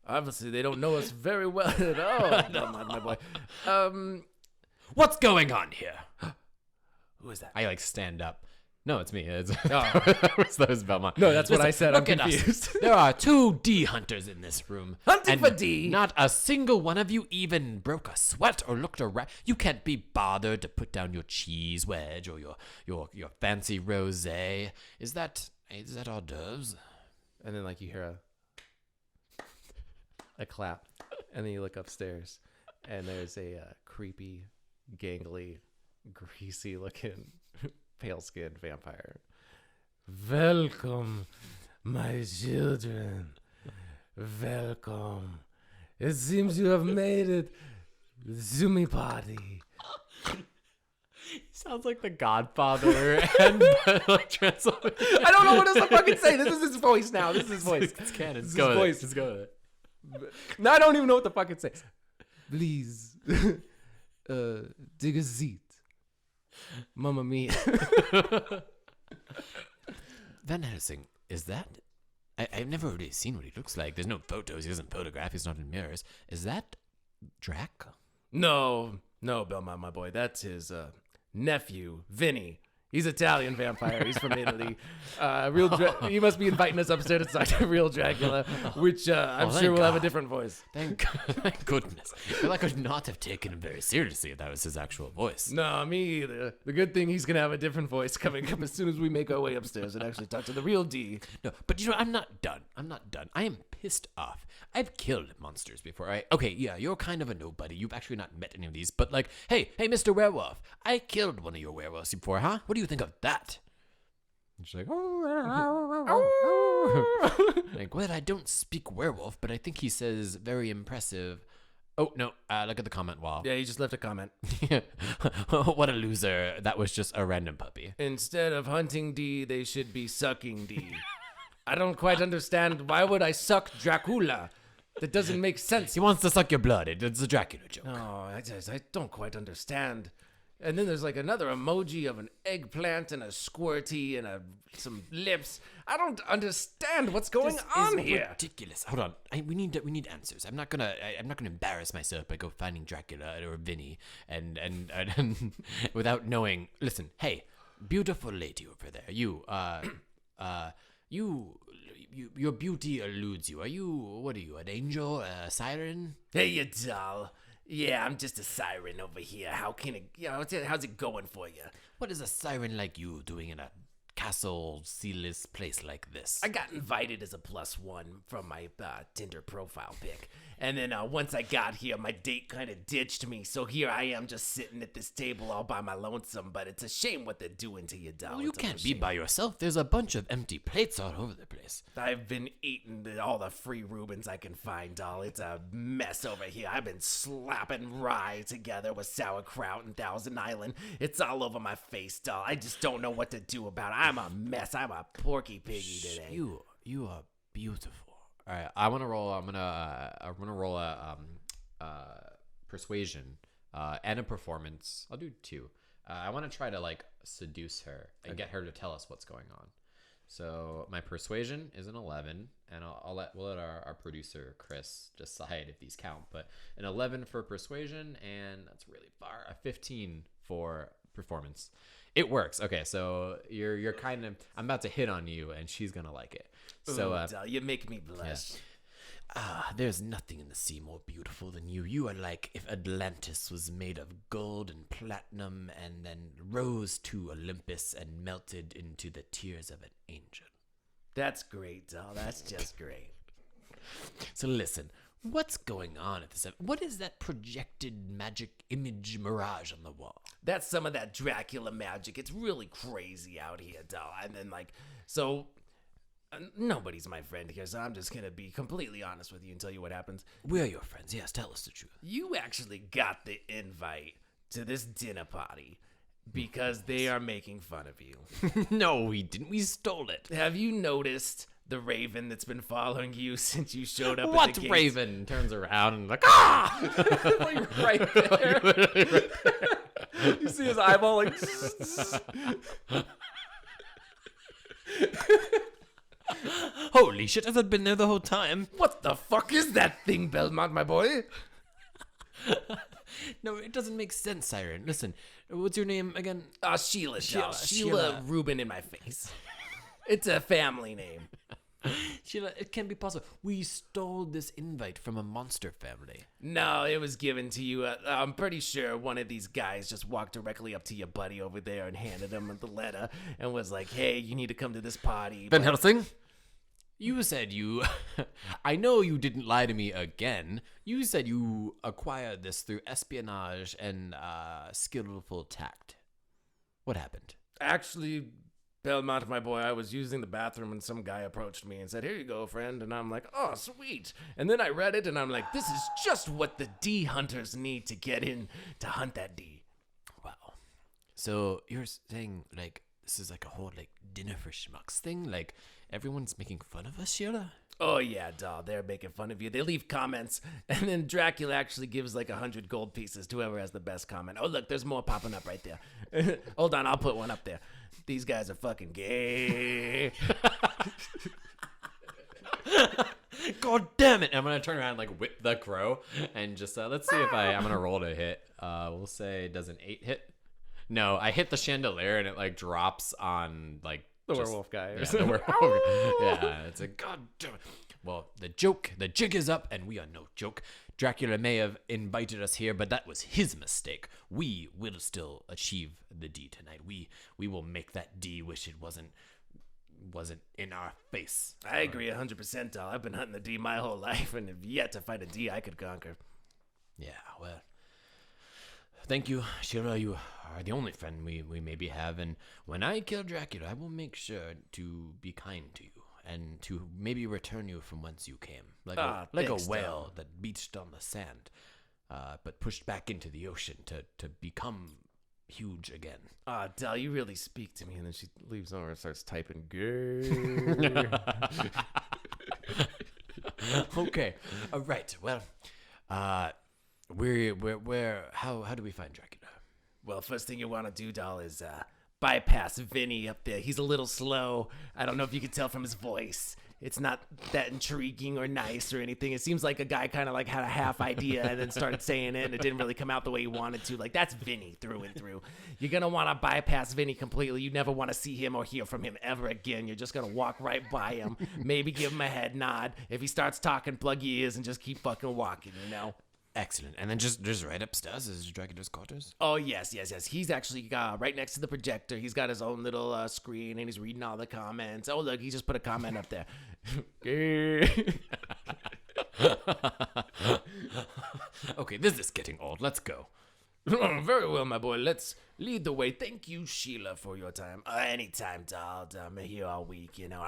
Obviously, they don't know us very well at all. No, my boy. What's going on here? Who is that? I stand up. No, it's me. It's that was Belmont. No, that's what I said. Look I'm at confused. us. There are 2 D hunters in this room. Hunting for D. Not a single one of you even broke a sweat or looked around. You can't be bothered to put down your cheese wedge or your fancy rosé. Is that hors d'oeuvres? And then you hear a clap, and then you look upstairs, and there's a creepy, gangly, greasy-looking, pale-skinned vampire. Welcome, my children. Welcome. It seems you have made it to me party. Sounds like the Godfather and Transylvania. I don't know what else to fucking say. This is his voice now. This is his voice. It's canon. This is his voice. Let's go with it. No, I don't even know what to fucking say. Please, take a seat. Mamma mia. Van Helsing, is that? I've never really seen what he looks like. There's no photos. He doesn't photograph. He's not in mirrors. Is that Drac? No, Belmont, my boy. That's his nephew, Vinny. He's Italian vampire. He's from Italy. He must be inviting us upstairs to talk to real Dracula, which I'm sure will have a different voice. Thank goodness. I feel like I could not have taken him very seriously if that was his actual voice. No, me either. The good thing he's going to have a different voice coming up as soon as we make our way upstairs and actually talk to the real D. No, but I'm not done. I am pissed off. I've killed monsters before. Okay, yeah, you're kind of a nobody. You've actually not met any of these, but hey, Mr. Werewolf, I killed one of your werewolves before, huh? What do you think of that? And she's like, well, I don't speak werewolf, but I think he says very impressive. Oh, no, look at the comment wall. Yeah, he just left a comment. What a loser. That was just a random puppy. Instead of hunting D, they should be sucking D. I don't quite understand. Why would I suck Dracula? That doesn't make sense. He wants to suck your blood. It's a Dracula joke. No, I don't quite understand. And then there's another emoji of an eggplant and a squirty and some lips. I don't understand what's going on here. Ridiculous. Hold on. We need answers. I'm not gonna embarrass myself by go finding Dracula or Vinny and without knowing. Listen, hey, beautiful lady over there. Your beauty eludes you. What are you, an angel, a siren? Hey, you doll. Yeah, I'm just a siren over here. How can it, how's it going for you? What is a siren like you doing in a castle, sealess place like this? I got invited as a +1 from my Tinder profile pic. And then once I got here, my date kind of ditched me. So here I am just sitting at this table all by my lonesome. But it's a shame what they're doing to you, doll. Well, you can't be by yourself. There's a bunch of empty plates all over the place. I've been eating all the free Reubens I can find, doll. It's a mess over here. I've been slapping rye together with sauerkraut and Thousand Island. It's all over my face, doll. I just don't know what to do about it. I'm a mess. I'm a porky piggy today. You are beautiful. All right, I'm gonna roll a persuasion and a performance. I'll do 2. I want to try to seduce her and get her to tell us what's going on. So my persuasion is an 11, and we'll let our producer Chris decide if these count. But an 11 for persuasion, and that's really far. A 15 for performance. It works. Okay, so you're kind of, I'm about to hit on you, and she's gonna like it. So you make me blush. Yeah. There's nothing in the sea more beautiful than you. You are like if Atlantis was made of gold and platinum and then rose to Olympus and melted into the tears of an angel. That's great, doll. That's just great. So listen, what's going on at this? What is that projected magic image mirage on the wall? That's some of that Dracula magic. It's really crazy out here, doll. And then, nobody's my friend here, so I'm just gonna be completely honest with you and tell you what happens. We're your friends. Yes, tell us the truth. You actually got the invite to this dinner party because they are making fun of you. No, we didn't. We stole it. Have you noticed the raven that's been following you since you showed up What at the gates? raven? Turns around and like, ah! Like right there. You see his eyeball like... Holy shit, has that been there the whole time? What the fuck is that thing, Belmont, my boy? No, it doesn't make sense, Siren. Listen, what's your name again? Sheila. Sheila. Sheila Rubin in my face. It's a family name. Sheila, it can't be possible. We stole this invite from a monster family. No, it was given to you. I'm pretty sure one of these guys just walked directly up to your buddy over there and handed him the letter and was like, hey, you need to come to this party. Van Helsing? You said you... I know you didn't lie to me again. You said you acquired this through espionage and skillful tact. What happened? Actually, Belmont, my boy, I was using the bathroom and some guy approached me and said, here you go, friend. And I'm like, oh, sweet. And then I read it and I'm like, this is just what the D hunters need to get in to hunt that D. Wow. So you're saying, like, this is like a whole, like, dinner for schmucks thing? Like, everyone's making fun of us, Sheila? Oh, yeah, doll. They're making fun of you. They leave comments. And then Dracula actually gives like 100 gold pieces to whoever has the best comment. Oh, look, there's more popping up right there. Hold on, I'll put one up there. These guys are fucking gay. God damn it. I'm going to turn around and, like, whip the crow. And just, let's see if I'm going to roll to hit. We'll say, does an 8 hit? No, I hit the chandelier and it, like, drops on, like, The werewolf guy. Yeah, the werewolf. Yeah, it's a god damn it. Well, the jig is up, and we are no joke. Dracula may have invited us here, but that was his mistake. We will still achieve the D tonight. We will make that D wish it wasn't in our face. I agree 100%, doll. I've been hunting the D my whole life and have yet to find a D I could conquer. Yeah, well, thank you, Sheila. You are the only friend we maybe have, and when I kill Dracula, I will make sure to be kind to you and to maybe return you from whence you came, like a whale that beached on the sand, but pushed back into the ocean to become huge again. Del, you really speak to me. And then she leaves over and starts typing gay. Okay, all right. Well, how do we find Dracula? Well, first thing you want to do, doll, is bypass Vinny up there. He's a little slow. I don't know if you can tell from his voice. It's not that intriguing or nice or anything. It seems like a guy kind of like had a half idea and then started saying it and it didn't really come out the way he wanted to. Like, that's Vinny through and through. You're going to want to bypass Vinny completely. You never want to see him or hear from him ever again. You're just going to walk right by him, maybe give him a head nod. If he starts talking, plug your ears and just keep fucking walking, you know? Excellent. And then just right upstairs is Dracula's quarters? Oh, yes. He's actually right next to the projector. He's got his own little screen, and he's reading all the comments. Oh, look, he just put a comment up there. Okay, this is getting old. Let's go. Very well, my boy. Let's lead the way. Thank you, Sheila, for your time. Anytime, doll. I'm here all week, you know.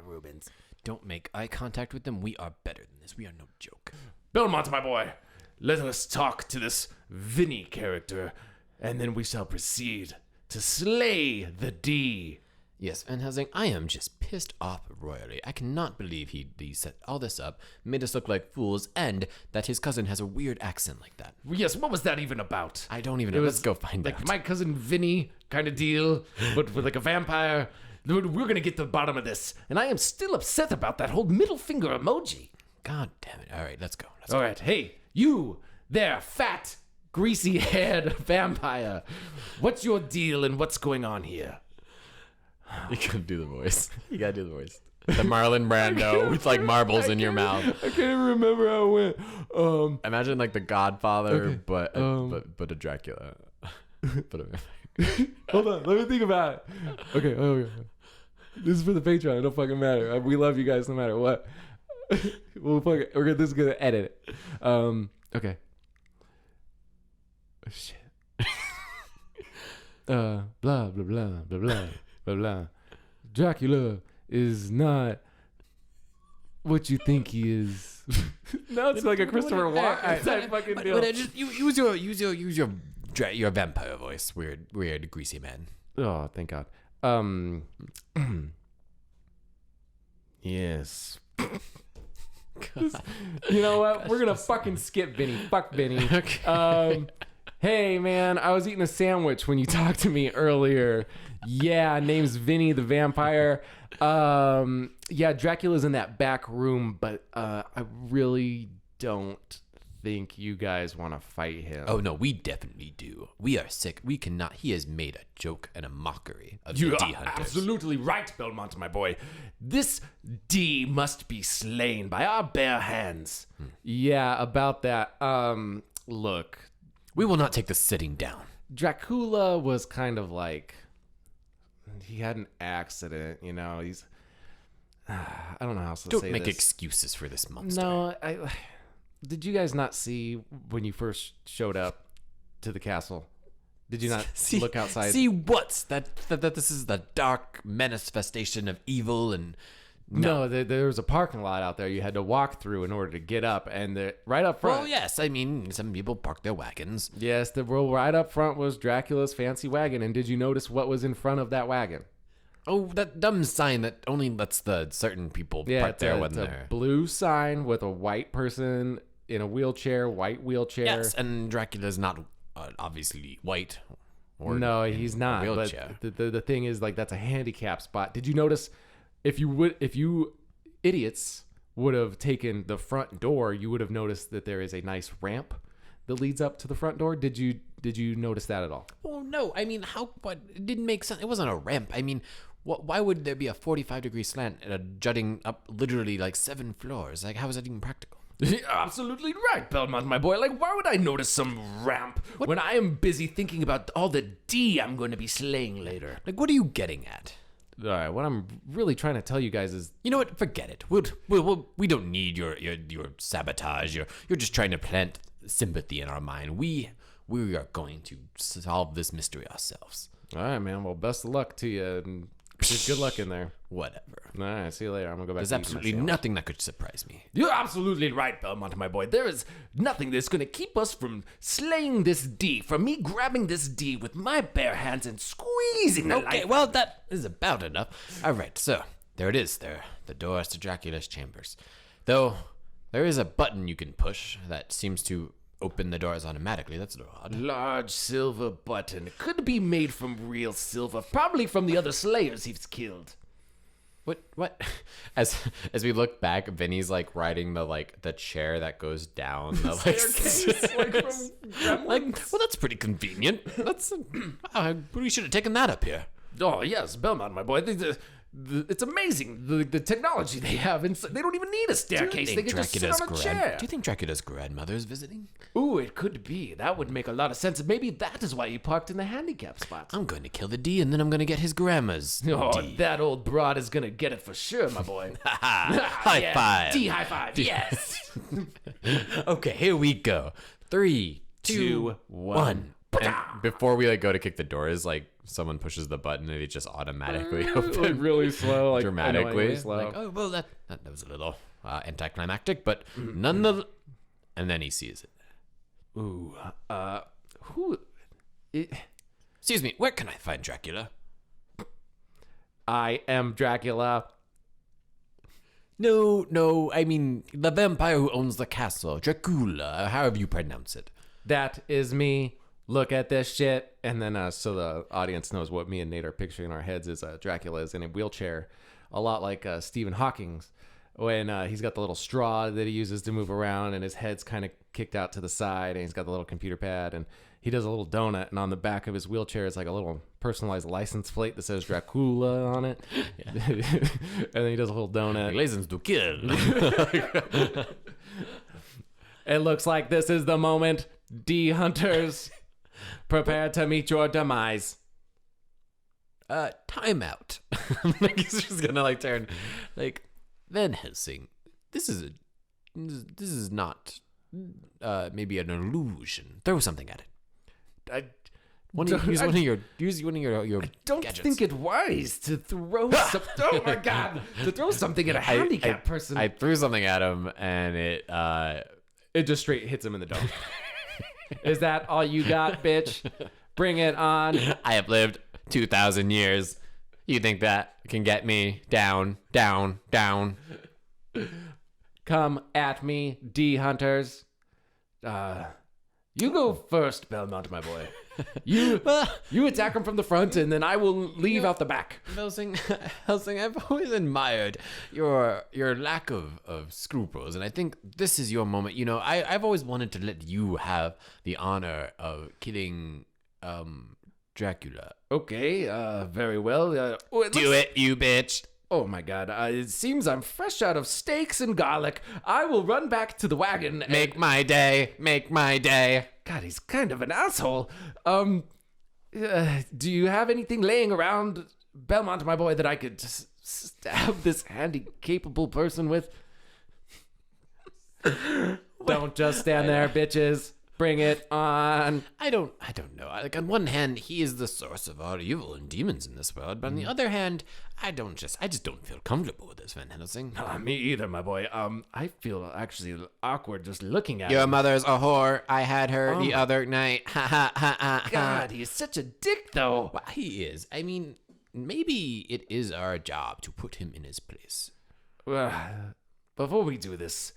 Rubens. Don't make eye contact with them. We are better than this. We are no joke. Belmont, my boy. Let us talk to this Vinny character, and then we shall proceed to slay the D. Yes, Van Helsing, I am just pissed off royally. I cannot believe he set all this up, made us look like fools, and that his cousin has a weird accent like that. Yes, what was that even about? I don't even know. Let's go find like out. My cousin Vinny kind of deal, but with like a vampire. We're going to get to the bottom of this. And I am still upset about that whole middle finger emoji. God damn it. All right, let's go. All right. Hey, you there, fat, greasy-haired vampire. What's your deal and what's going on here? You gotta do the voice. You gotta do the voice. The Marlon Brando with like marbles in your mouth. I can't even remember how it went. Imagine like the Godfather, but a Dracula. But a Hold on, let me think about it. Okay. This is for the Patreon. It don't fucking matter. We love you guys no matter what. This is gonna edit it. Okay. Oh, shit. Blah blah blah blah blah blah blah. Dracula is not what you think he is. Now it's like a Christopher Walken type fucking deal. Just use your vampire voice. Weird, greasy man. Oh, thank God. Yes. You know what? We're gonna fucking skip Vinny. Fuck Vinny. Okay. Hey man, I was eating a sandwich when you talked to me earlier. Yeah, name's Vinny the vampire. Yeah, Dracula's in that back room, but I really don't think you guys want to fight him. Oh no, we definitely do. We are sick. We cannot. He has made a joke and a mockery of You the are D hunters. absolutely right, Belmont, my boy. This D must be slain by our bare hands. Yeah, about that. Look, We will not take the sitting down. Dracula was kind of like, he had an accident, you know. He's I don't know how else to Don't say make this. excuses for this monster. No, did you guys not see when you first showed up to the castle? Did you not look outside? See what? That this is the dark manifestation of evil and No, there was a parking lot out there you had to walk through in order to get up, and right up front. Well, yes. I mean, some people park their wagons. Yes, right up front was Dracula's fancy wagon, and did you notice what was in front of that wagon? Oh, that dumb sign that only lets the certain people park there when it's they're... a blue sign with a white person in a wheelchair, white wheelchair. Yes, and Dracula's not obviously white. Or No, in he's a not. wheelchair. But the thing is, like, that's a handicap spot. Did you notice? If you idiots would have taken the front door, you would have noticed that there is a nice ramp that leads up to the front door. Did you notice that at all? Oh no! I mean, what? It didn't make sense. It wasn't a ramp. I mean, why would there be a 45-degree slant jutting up literally like 7 floors? Like, how is that even practical? You're absolutely right, Belmont, my boy. Like, why would I notice some ramp when I am busy thinking about all the D I'm going to be slaying later? Like, what are you getting at? All right, what I'm really trying to tell you guys is, You know what? Forget it. We don't need your sabotage. You're just trying to plant sympathy in our mind. We are going to solve this mystery ourselves. all right, man. Well, best of luck to you, and just good luck in there. Whatever. All right, see you later. I'm gonna go back. There's to eating my absolutely sandwich. nothing that could surprise me. You're absolutely right, Belmont, my boy. There is nothing that's going to keep us from slaying this D, from me grabbing this D with my bare hands and squeezing the Okay, life. well, that is about enough. All right, so there it is. There, the doors to Dracula's chambers. Though there is a button you can push that seems to open the doors automatically. That's odd. Large silver button. It could be made from real silver, probably from the other slayers he's killed. What? As we look back, Vinny's like riding the chair that goes down the well, that's pretty convenient. That's we should have taken that up here. Oh, yes, Belmont, my boy. It's amazing, the technology they have. They don't even need a staircase. They can just sit on a chair. Do you think Dracula's grandmother is visiting? Ooh, it could be. That would make a lot of sense. Maybe that is why he parked in the handicap spot. I'm going to kill the D, and then I'm going to get his grandma's Oh, D. that old broad is going to get it for sure, my boy. High five. D high five, yes. Okay, here we go. 3, 2, 1. And before we go to kick the doors, someone pushes the button and it just automatically opens really slow, like dramatically. annoyingly slow. Like, oh well, that was a little anticlimactic, but none of. And then he sees it. Ooh, who? Excuse me, where can I find Dracula? I am Dracula. No, I mean the vampire who owns the castle, Dracula, however you pronounce it. That is me. look at this shit. And then so the audience knows what me and Nate are picturing in our heads is Dracula is in a wheelchair, a lot like Stephen Hawking's, when he's got the little straw that he uses to move around, and his head's kind of kicked out to the side, and he's got the little computer pad, and he does a little donut, and on the back of his wheelchair is like a little personalized license plate that says Dracula on it. And then he does a little donut. License to kill. It looks like this is the moment, D hunters. Prepare to meet your demise. Time out. Like he's just gonna like turn, like Van Helsing. This is not maybe an illusion. Throw something at it. Use one of your. I don't gadgets. think it wise to throw some. Oh my god! To throw something at a handicapped person. I threw something at him, and It just straight hits him in the dome. Is that all you got, bitch? Bring it on. I have lived 2,000 years. You think that can get me down, down, down? Come at me, D hunters. You go first, Belmont, my boy. You attack him from the front, and then I will leave out the back. Helsing, I've always admired your lack of scruples, and I think this is your moment. You know, I've always wanted to let you have the honor of killing Dracula. Okay, very well. Do it, you bitch. Oh my god, it seems I'm fresh out of steaks and garlic. I will run back to the wagon and... Make my day. God, he's kind of an asshole. Do you have anything laying around, Belmont, my boy, that I could just stab this handy-capable person with? Don't just stand there, bitches. Bring it on. I don't know. Like, on one hand, he is the source of all evil and demons in this world, but on the other hand, I just don't feel comfortable with this, Van Helsing. Me either, my boy. I feel actually awkward just looking at Your him. mother's a whore. I had her the other night. Ha ha ha ha. God, he's such a dick, though. Well, he is. I mean, maybe it is our job to put him in his place. Before we do this,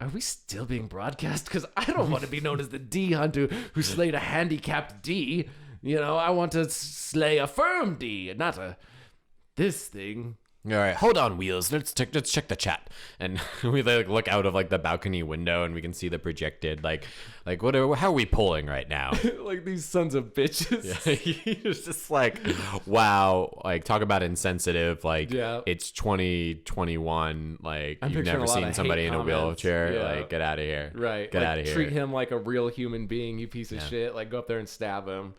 are we still being broadcast? Because I don't want to be known as the D hunter who slayed a handicapped D. You know, I want to slay a firm D, not this thing. All right, hold on, Wheels. Let's check the chat, and we like look out of like the balcony window, and we can see the projected how are we polling right now? Like these sons of bitches. Yeah, he's just like, wow, like talk about insensitive. Like, yeah. It's 2021. Like, I'm you've picturing never a lot seen of somebody hate in a comments. wheelchair. Yeah. Like, get out of here. Right. Get like, out of here. Treat him like a real human being, you piece of shit. Like, go up there and stab him.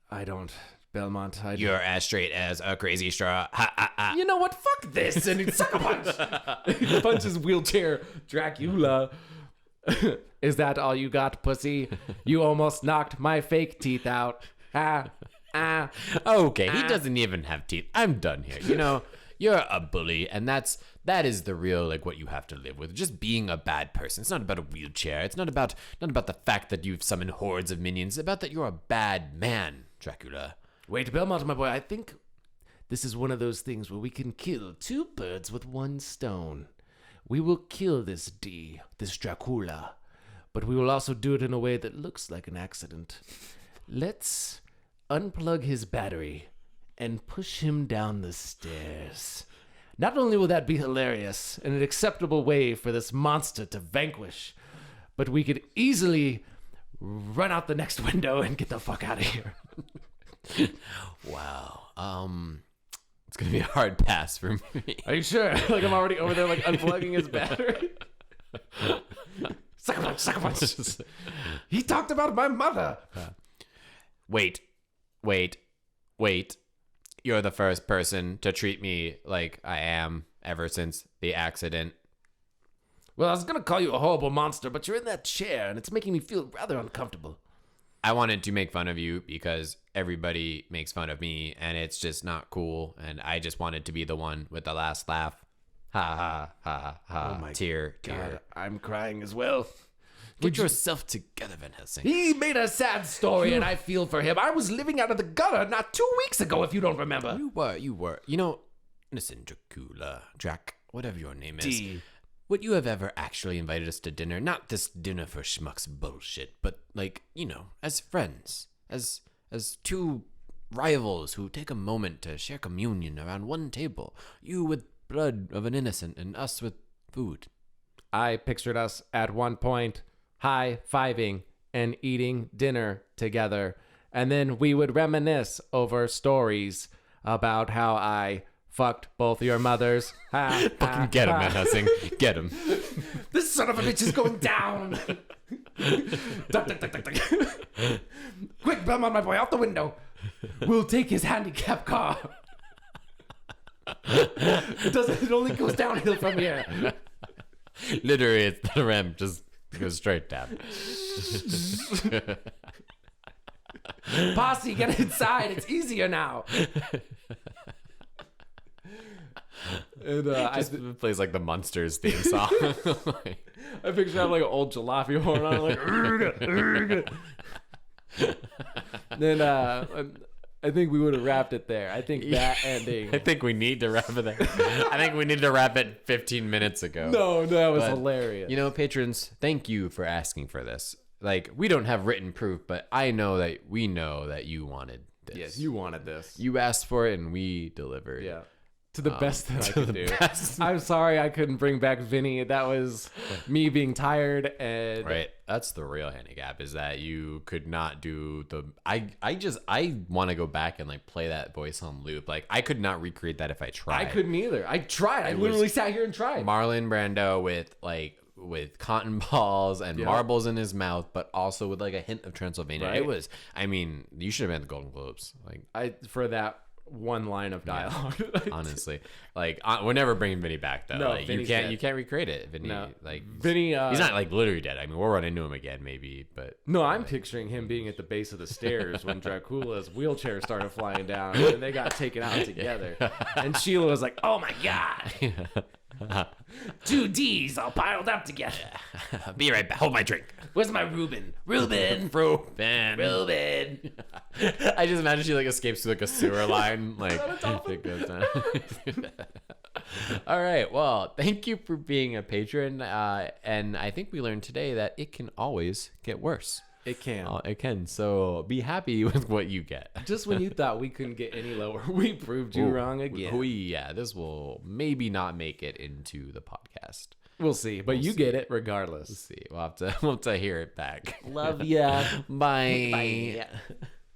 I don't. Belmont, You're as straight as a crazy straw. Ha ha ha. You know what? Fuck this. And he sucker punch. He punches wheelchair Dracula. Is that all you got, pussy? You almost knocked my fake teeth out. Okay, he doesn't even have teeth. I'm done here. You know, you're a bully, and that is the real, like, what you have to live with. Just being a bad person. It's not about a wheelchair. It's not about the fact that you've summoned hordes of minions. It's about that you're a bad man, Dracula. Wait, Belmont, my boy, I think this is one of those things where we can kill two birds with one stone. We will kill this Dracula, but we will also do it in a way that looks like an accident. Let's unplug his battery and push him down the stairs. Not only will that be hilarious and an acceptable way for this monster to vanquish, but we could easily run out the next window and get the fuck out of here. Wow. It's gonna be a hard pass for me. Are you sure? Like, I'm already over there, like, unplugging his battery. Sucker punch. He talked about my mother. Wait. You're the first person to treat me like I am ever since the accident. Well, I was gonna call you a horrible monster, but you're in that chair, and it's making me feel rather uncomfortable. I wanted to make fun of you because everybody makes fun of me, and it's just not cool. And I just wanted to be the one with the last laugh. Ha ha ha ha. Oh my tear. God, I'm crying as well. Get yourself together, Van Helsing. He made a sad story, and I feel for him. I was living out of the gutter not 2 weeks ago, if you don't remember. You were. You know, listen, Dracula, Drac, whatever your name is. D. would you have ever actually invited us to dinner? Not this dinner for schmucks bullshit, but like, as friends, as two rivals who take a moment to share communion around one table. You with blood of an innocent and us with food. I pictured us at one point high-fiving and eating dinner together, and then we would reminisce over stories about how I fucked both your mothers. Fucking get him, Matt Helsing. Get him. This son of a bitch is going down. Duck, duck, duck, duck, duck. Quick, Belmont, my boy, out the window. We'll take his handicap car. It only goes downhill from here. Literally, it's the ramp just goes straight down. Posse, get inside. It's easier now. And Just plays like the Munsters theme song. I picture I have like an old jalopy horn on, like. Then I think we would have wrapped it there. I think that ending. I think we need to wrap it there. I think we need to wrap it 15 minutes ago. No, that was But, hilarious. Patrons, thank you for asking for this. Like, we don't have written proof, but we know that you wanted this. Yes, you wanted this. You asked for it and we delivered. Yeah. To the best that I to could the do. best. I'm sorry I couldn't bring back Vinny. That was me being tired and Right. That's the real handicap, is that you could not do the I want to go back and like play that voice on loop. Like, I could not recreate that if I tried. I couldn't either. I tried. I literally sat here and tried. Marlon Brando with cotton balls and marbles in his mouth, but also with like a hint of Transylvania. Right. It was, you should have been at the Golden Globes. Like, for that one line of dialogue. honestly, like, we're never bringing Vinny back though. No, Like, Vinny's you can't recreate it. Vinny, No. like, Vinny, he's not like literally dead. I mean, we'll run into him again maybe, but No, I'm picturing him being at the base of the stairs when Dracula's wheelchair started flying down and they got taken out together. And Sheila was like, "Oh my god, 2 D's all piled up together. be right back. Hold my drink. Where's my Reuben? Reuben. Ruben. Reuben. I just imagine she like escapes through like a sewer line, like it goes down. All right, well, thank you for being a patron, and I think we learned today that it can always get worse. it can." It can. So be happy with what you get. Just when you thought we couldn't get any lower, we proved you wrong again. This will maybe not make it into the podcast. We'll see, but you get it regardless. Let's see. We'll have to hear it back. Love ya. Bye. Bye.